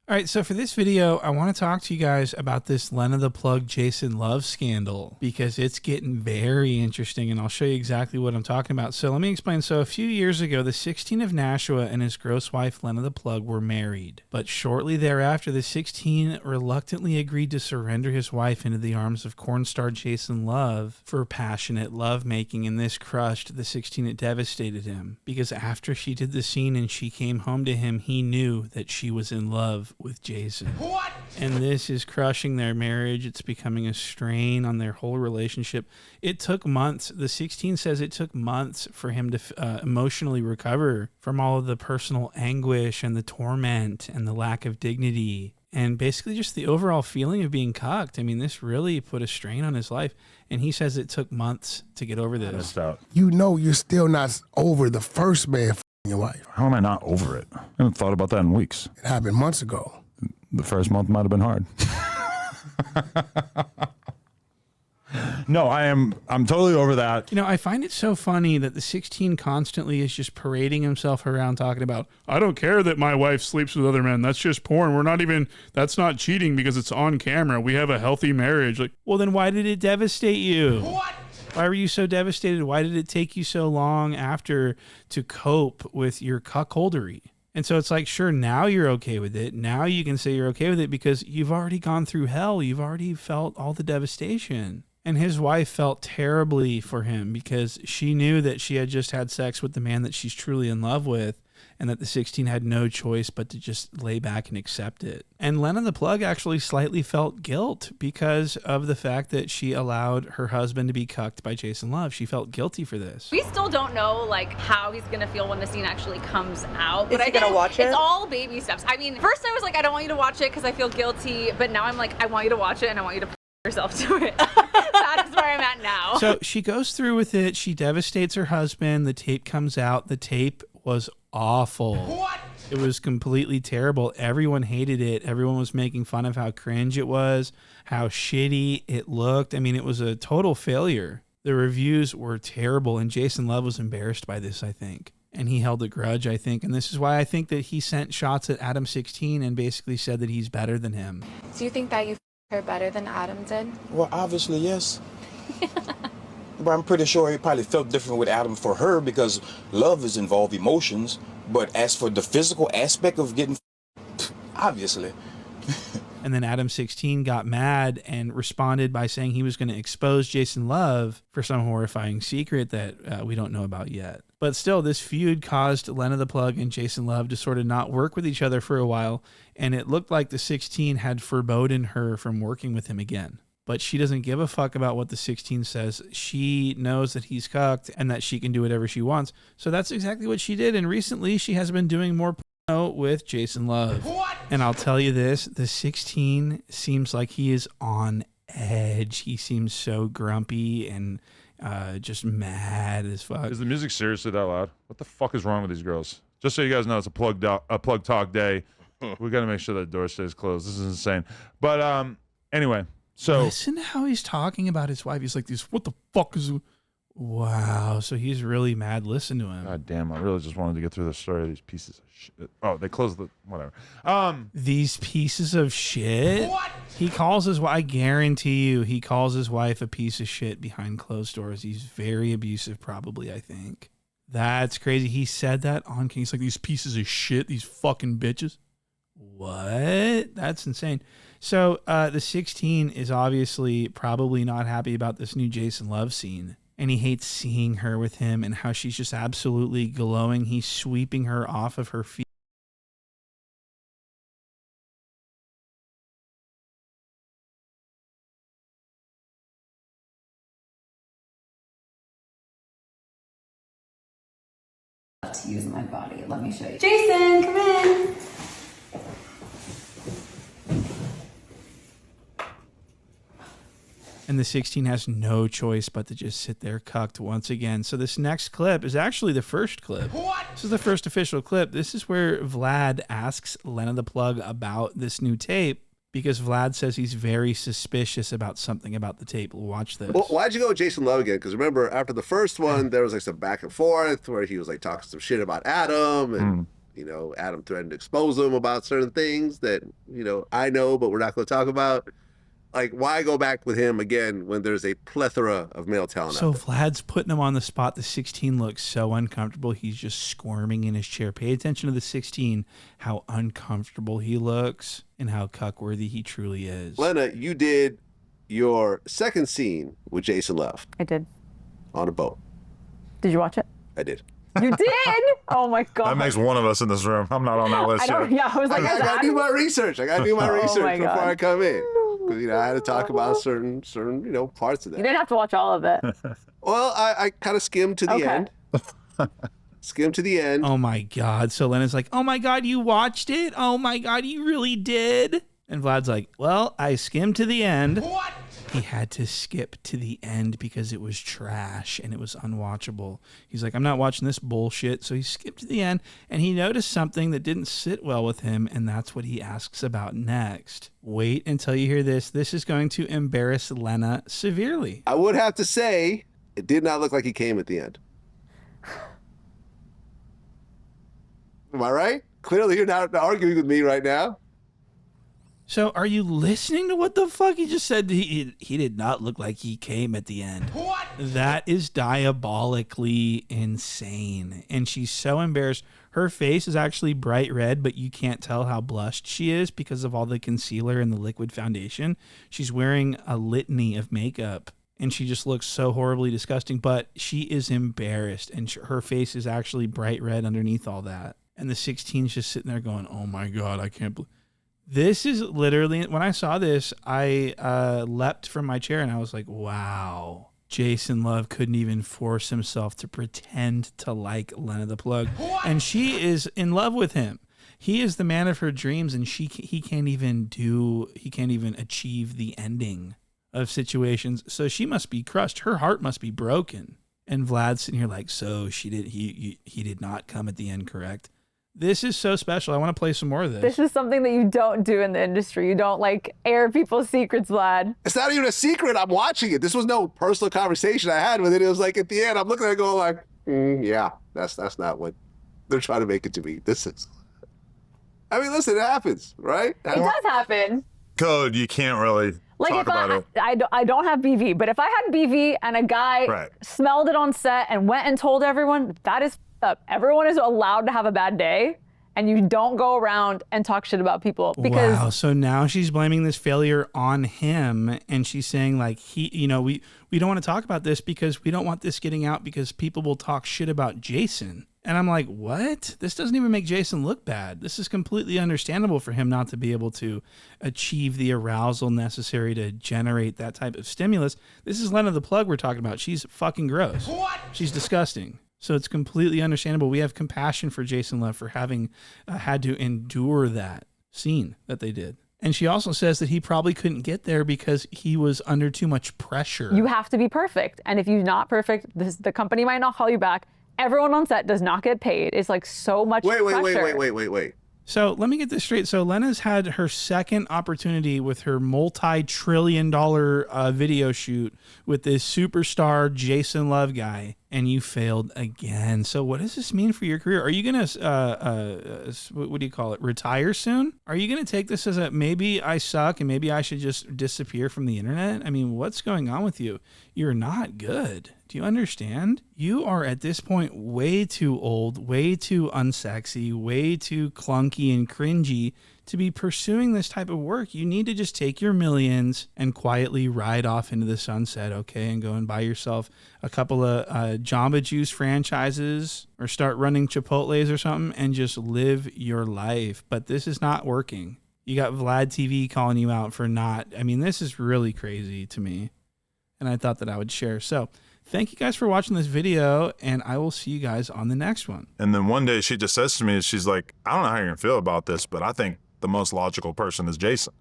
All right, so for this video, I want to talk to you guys about this Lena The Plug Jason Luv scandal because it's getting very interesting, and I'll show you exactly what I'm talking about. So let me explain. So a few years ago, the 16 of Nashua and his gross wife, Lena The Plug, were married. But shortly thereafter, the 16 reluctantly agreed to surrender his wife into the arms of corn star Jason Luv for passionate lovemaking, and this crushed the 16. It devastated him because after she did the scene and she came home to him, he knew that she was in love with Jason. What? And this is crushing their marriage. It's becoming a strain on their whole relationship. It took months. The 16 says it took months for him to emotionally recover from all of the personal anguish and the torment and the lack of dignity and basically just the overall feeling of being cucked. I mean, this really put a strain on his life. And he says it took months to get over this. You know you're still not over the first man f***ing your wife. How am I not over it? I haven't thought about that in weeks. It happened months ago. The first month might have been hard. No, I'm totally over that. You know, I find it so funny that the 16 constantly is just parading himself around talking about, I don't care that my wife sleeps with other men. That's just porn. We're not even, that's not cheating because it's on camera. We have a healthy marriage. Like, well, then why did it devastate you? What? Why were you so devastated? Why did it take you so long after to cope with your cuckoldery? And so it's like, sure, now you're okay with it. Now you can say you're okay with it because you've already gone through hell. You've already felt all the devastation. And his wife felt terribly for him because she knew that she had just had sex with the man that she's truly in love with and that the 16 had no choice but to just lay back and accept it. And Lena The Plug actually slightly felt guilt because of the fact that she allowed her husband to be cucked by Jason Luv. She felt guilty for this. We still don't know like how he's gonna feel when the scene actually comes out. Is he gonna watch it? It's all baby steps. I mean, first I was like, I don't want you to watch it because I feel guilty, but now I'm like, I want you to watch it and I want you to put yourself to it. That is where I'm at now. So she goes through with it. She devastates her husband. The tape comes out. The tape was awful. What? It was completely terrible. Everyone hated it. Everyone was making fun of how cringe it was, how shitty it looked. I mean, it was a total failure. The reviews were terrible, and Jason Luv was embarrassed by this, I think. And he held a grudge, I think. And this is why I think that he sent shots at Adam22s and basically said that he's better than him. Do you think that you her better than Adam did? Well, obviously, yes. But I'm pretty sure he probably felt different with Adam for her because love is involved emotions. But as for the physical aspect of getting obviously. And then Adam22s got mad and responded by saying he was going to expose Jason Luv for some horrifying secret that we don't know about yet. But still, this feud caused Lena The Plug and Jason Luv to sort of not work with each other for a while, and it looked like the 16 had forbidden her from working with him again. But she doesn't give a fuck about what the 16 says. She knows that he's cucked and that she can do whatever she wants. So that's exactly what she did, and recently she has been doing more porno with Jason Luv. What? And I'll tell you this, the 16 seems like he is on edge. He seems so grumpy and just mad as fuck. Is the music seriously that loud? What the fuck is wrong with these girls? Just so you guys know, it's a plug talk day. We got to make sure that door stays closed. This is insane. But anyway, so listen to how he's talking about his wife. He's like, "This, what the fuck is?" Wow. So he's really mad. Listen to him. God damn! I really just wanted to get through the story of these pieces of shit. Oh, they closed the whatever. These pieces of shit. What? He calls his wife. I guarantee you, he calls his wife a piece of shit behind closed doors. He's very abusive, probably. I think that's crazy. He said that on King. He's like, these pieces of shit, these fucking bitches. What? That's insane. So the 16 is obviously probably not happy about this new Jason Luv scene. And he hates seeing her with him and how she's just absolutely glowing. He's sweeping her off of her feet. To use my body. Let me show you. Jason, come in. And the 16 has no choice but to just sit there cucked once again. So this next clip is actually the first clip. What? This is the first official clip. This is where Vlad asks Lena The Plug about this new tape because Vlad says he's very suspicious about something about the tape. Watch this. Well, why'd you go with Jason Luv again? Because remember, after the first one, there was like some back and forth where he was like talking some shit about Adam. And You know, Adam threatened to expose him about certain things that, you know, I know, but we're not going to talk about. Like, why go back with him again when there's a plethora of male talent So out there? Vlad's putting him on the spot. The 16 looks so uncomfortable. He's just squirming in his chair. Pay attention to the 16, how uncomfortable he looks and how cuckworthy he truly is. Lena, you did your second scene with Jason Luv I did. on a boat. Did you watch it? I did. You did? Oh my god. That makes one of us in this room. I'm not on that list I don't. yet. Yeah, I was like, I got to do my research. I got to do my research my before God. I come in. Because, you know, I had to talk about certain, you know, parts of that. You didn't have to watch all of it. Well, I kind of skimmed to the Okay. end. Skimmed to the end. Oh my God. So Lena's like, oh my God, you watched it? Oh my God, you really did? And Vlad's like, well, I skimmed to the end. What? He had to skip to the end because it was trash and it was unwatchable. He's like, I'm not watching this bullshit. So he skipped to the end and he noticed something that didn't sit well with him. And that's what he asks about next. Wait until you hear this. This is going to embarrass Lena severely. I would have to say, it did not look like he came at the end. Am I right? Clearly, you're not arguing with me right now. So are you listening to what the fuck he just said? He did not look like he came at the end. What? That is diabolically insane. And she's so embarrassed. Her face is actually bright red, but you can't tell how blushed she is because of all the concealer and the liquid foundation. She's wearing a litany of makeup and she just looks so horribly disgusting, but she is embarrassed and her face is actually bright red underneath all that. And the 16's just sitting there going, oh my God, I can't believe. This is literally, when I saw this, I leapt from my chair and I was like, wow. Jason Luv couldn't even force himself to pretend to like Lena The Plug. And she is in love with him. He is the man of her dreams and he can't even achieve the ending of situations. So she must be crushed. Her heart must be broken. And Vlad's sitting here like, so he did not come at the end, correct? This is so special. I want to play some more of this. This is something that you don't do in the industry. You don't like air people's secrets, Vlad. It's not even a secret. I'm watching it. This was no personal conversation I had with it. It was like at the end, I'm looking at it going like, yeah, that's not what they're trying to make it to be. This is. I mean, listen, it happens, right? It does happen. Code, you can't really Like talk if about it. I don't have BV, but if I had BV and a guy Right. smelled it on set and went and told everyone, that is up. Everyone is allowed to have a bad day, and you don't go around and talk shit about people because wow. So now she's blaming this failure on him, and she's saying like we don't want to talk about this because we don't want this getting out because people will talk shit about Jason. And I'm like, what? This doesn't even make Jason look bad. This is completely understandable for him not to be able to achieve the arousal necessary to generate that type of stimulus. This is Lena The Plug we're talking about. She's fucking gross. What? She's disgusting. So it's completely understandable. We have compassion for Jason Luv for having had to endure that scene that they did. And she also says that he probably couldn't get there because he was under too much pressure. you have to be perfect. And if you're not perfect, the company might not call you back. Everyone on set does not get paid. It's like so much pressure. Wait. So let me get this straight. So Lena's had her second opportunity with her multi-trillion-dollar video shoot with this superstar Jason Luv guy, and you failed again. So what does this mean for your career? Are you going to, what do you call it, retire soon? Are you going to take this as a maybe I suck and maybe I should just disappear from the internet? I mean, what's going on with you? You're not good. Do you understand? You are at this point way too old, way too unsexy, way too clunky and cringy to be pursuing this type of work. You need to just take your millions and quietly ride off into the sunset, okay? And go and buy yourself a couple of Jamba Juice franchises or start running Chipotles or something and just live your life. But this is not working. You got Vlad TV calling you out for not. I mean, this is really crazy to me. And I thought that I would share. So thank you guys for watching this video, and I will see you guys on the next one. And then one day she just says to me, she's like, I don't know how you're going to feel about this, but I think the most logical person is Jason.